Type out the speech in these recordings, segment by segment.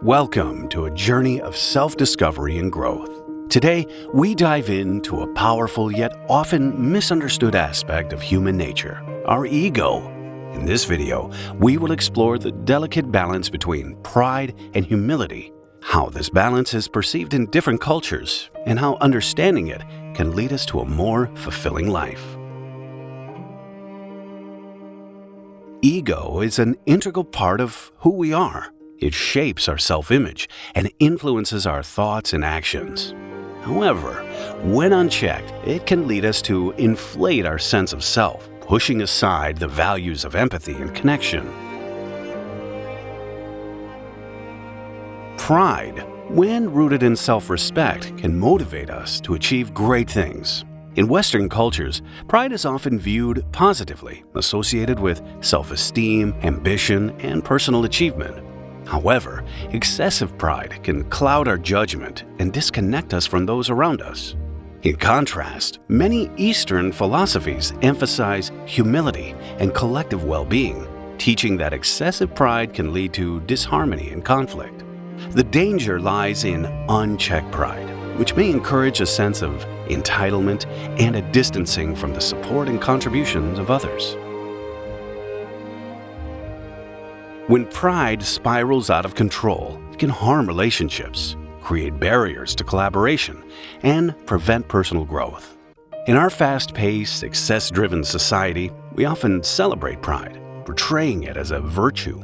Welcome to a journey of self-discovery and growth. Today, we dive into a powerful yet often misunderstood aspect of human nature, our ego. In this video, we will explore the delicate balance between pride and humility, how this balance is perceived in different cultures, and how understanding it can lead us to a more fulfilling life. Ego is an integral part of who we are. It shapes our self-image and influences our thoughts and actions. However, when unchecked, it can lead us to inflate our sense of self, pushing aside the values of empathy and connection. Pride, when rooted in self-respect, can motivate us to achieve great things. In Western cultures, pride is often viewed positively, associated with self-esteem, ambition, and personal achievement. However, excessive pride can cloud our judgment and disconnect us from those around us. In contrast, many Eastern philosophies emphasize humility and collective well-being, teaching that excessive pride can lead to disharmony and conflict. The danger lies in unchecked pride, which may encourage a sense of entitlement and a distancing from the support and contributions of others. When pride spirals out of control, it can harm relationships, create barriers to collaboration, and prevent personal growth. In our fast-paced, success-driven society, we often celebrate pride, portraying it as a virtue.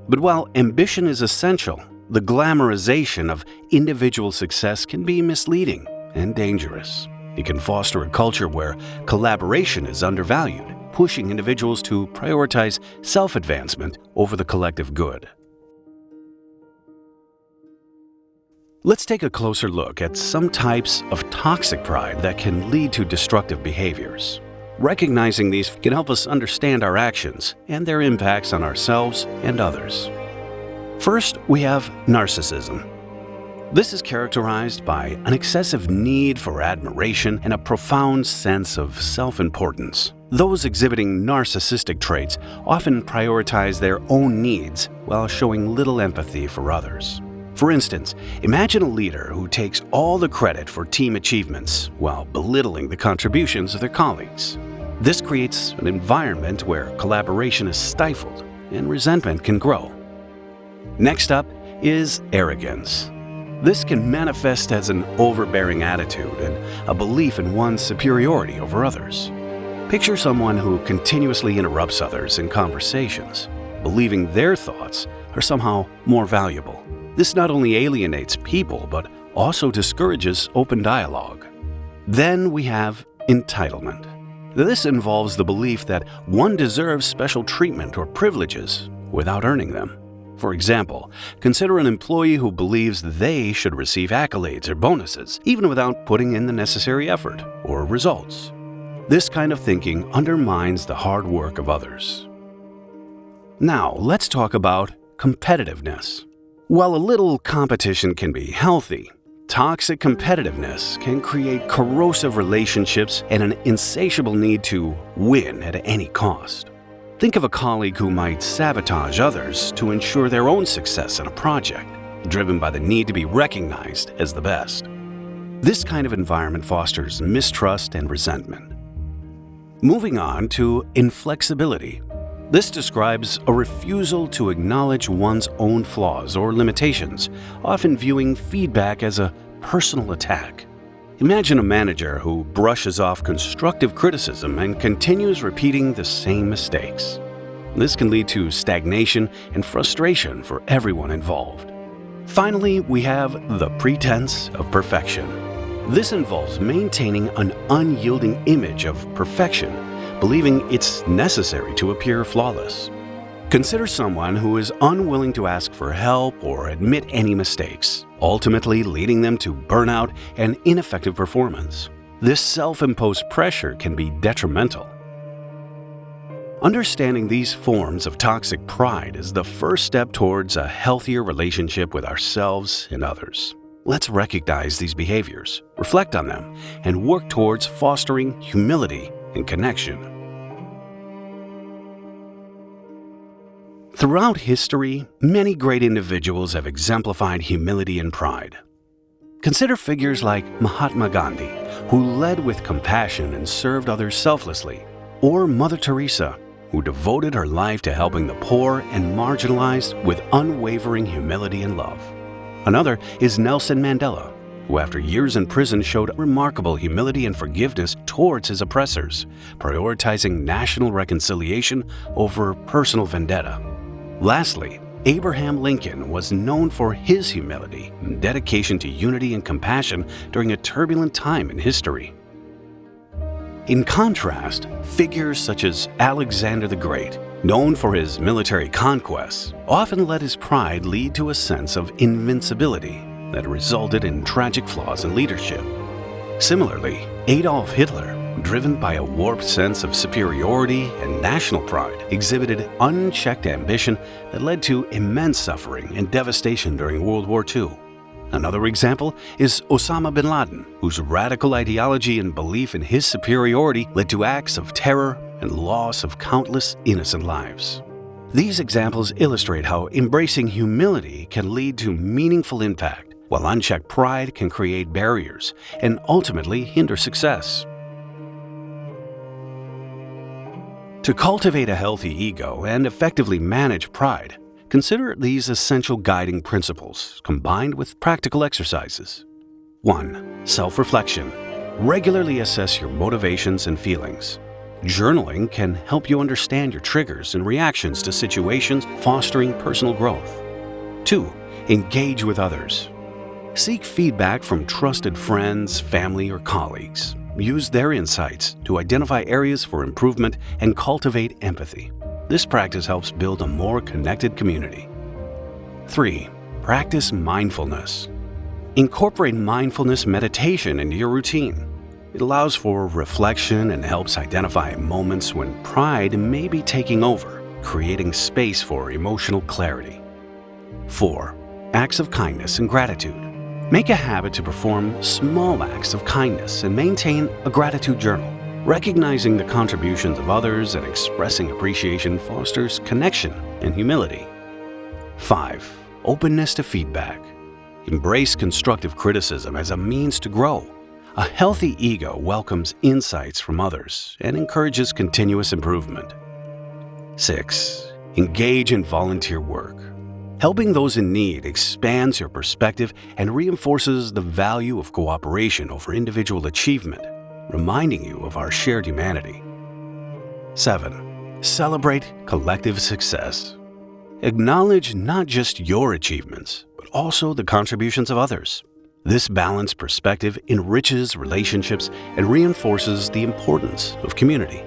But while ambition is essential, the glamorization of individual success can be misleading and dangerous. It can foster a culture where collaboration is undervalued, pushing individuals to prioritize self-advancement over the collective good. Let's take a closer look at some types of toxic pride that can lead to destructive behaviors. Recognizing these can help us understand our actions and their impacts on ourselves and others. First, we have narcissism. This is characterized by an excessive need for admiration and a profound sense of self-importance. Those exhibiting narcissistic traits often prioritize their own needs while showing little empathy for others. For instance, imagine a leader who takes all the credit for team achievements while belittling the contributions of their colleagues. This creates an environment where collaboration is stifled and resentment can grow. Next up is arrogance. This can manifest as an overbearing attitude and a belief in one's superiority over others. Picture someone who continuously interrupts others in conversations, believing their thoughts are somehow more valuable. This not only alienates people, but also discourages open dialogue. Then we have entitlement. This involves the belief that one deserves special treatment or privileges without earning them. For example, consider an employee who believes they should receive accolades or bonuses, even without putting in the necessary effort or results. This kind of thinking undermines the hard work of others. Now, let's talk about competitiveness. While a little competition can be healthy, toxic competitiveness can create corrosive relationships and an insatiable need to win at any cost. Think of a colleague who might sabotage others to ensure their own success in a project, driven by the need to be recognized as the best. This kind of environment fosters mistrust and resentment. Moving on to inflexibility. This describes a refusal to acknowledge one's own flaws or limitations, often viewing feedback as a personal attack. Imagine a manager who brushes off constructive criticism and continues repeating the same mistakes. This can lead to stagnation and frustration for everyone involved. Finally, we have the pretense of perfection. This involves maintaining an unyielding image of perfection, believing it's necessary to appear flawless. Consider someone who is unwilling to ask for help or admit any mistakes, ultimately leading them to burnout and ineffective performance. This self-imposed pressure can be detrimental. Understanding these forms of toxic pride is the first step towards a healthier relationship with ourselves and others. Let's recognize these behaviors, reflect on them, and work towards fostering humility and connection. Throughout history, many great individuals have exemplified humility and pride. Consider figures like Mahatma Gandhi, who led with compassion and served others selflessly, or Mother Teresa, who devoted her life to helping the poor and marginalized with unwavering humility and love. Another is Nelson Mandela, who after years in prison showed remarkable humility and forgiveness towards his oppressors, prioritizing national reconciliation over personal vendetta. Lastly, Abraham Lincoln was known for his humility and dedication to unity and compassion during a turbulent time in history. In contrast, figures such as Alexander the Great, known for his military conquests, often let his pride lead to a sense of invincibility that resulted in tragic flaws in leadership. Similarly, Adolf Hitler, driven by a warped sense of superiority and national pride, exhibited unchecked ambition that led to immense suffering and devastation during World War II. Another example is Osama bin Laden, whose radical ideology and belief in his superiority led to acts of terror and loss of countless innocent lives. These examples illustrate how embracing humility can lead to meaningful impact, while unchecked pride can create barriers and ultimately hinder success. To cultivate a healthy ego and effectively manage pride, consider these essential guiding principles combined with practical exercises. 1. Self-reflection. Regularly assess your motivations and feelings. Journaling can help you understand your triggers and reactions to situations, fostering personal growth. 2. Engage with others. Seek feedback from trusted friends, family, or colleagues. Use their insights to identify areas for improvement and cultivate empathy. This practice helps build a more connected community. 3. Practice mindfulness. Incorporate mindfulness meditation into your routine. It allows for reflection and helps identify moments when pride may be taking over, creating space for emotional clarity. 4. Acts of kindness and gratitude. Make a habit to perform small acts of kindness and maintain a gratitude journal. Recognizing the contributions of others and expressing appreciation fosters connection and humility. 5. Openness to feedback. Embrace constructive criticism as a means to grow. A healthy ego welcomes insights from others and encourages continuous improvement. 6. Engage in volunteer work. Helping those in need expands your perspective and reinforces the value of cooperation over individual achievement, reminding you of our shared humanity. 7. Celebrate collective success. Acknowledge not just your achievements, but also the contributions of others. This balanced perspective enriches relationships and reinforces the importance of community.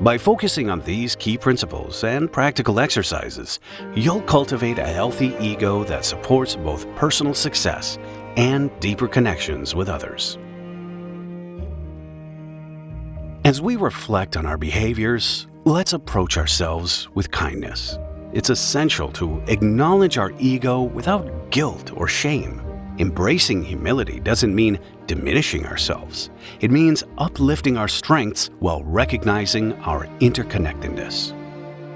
By focusing on these key principles and practical exercises, you'll cultivate a healthy ego that supports both personal success and deeper connections with others. As we reflect on our behaviors, let's approach ourselves with kindness. It's essential to acknowledge our ego without guilt or shame. Embracing humility doesn't mean diminishing ourselves. It means uplifting our strengths while recognizing our interconnectedness.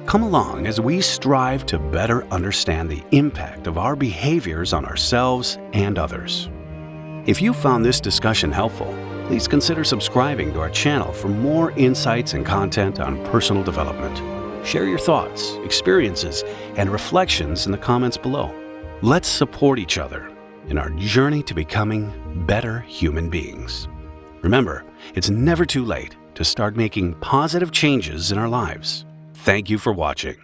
Come along as we strive to better understand the impact of our behaviors on ourselves and others. If you found this discussion helpful, please consider subscribing to our channel for more insights and content on personal development. Share your thoughts, experiences, and reflections in the comments below. Let's support each other in our journey to becoming better human beings. Remember, it's never too late to start making positive changes in our lives. Thank you for watching.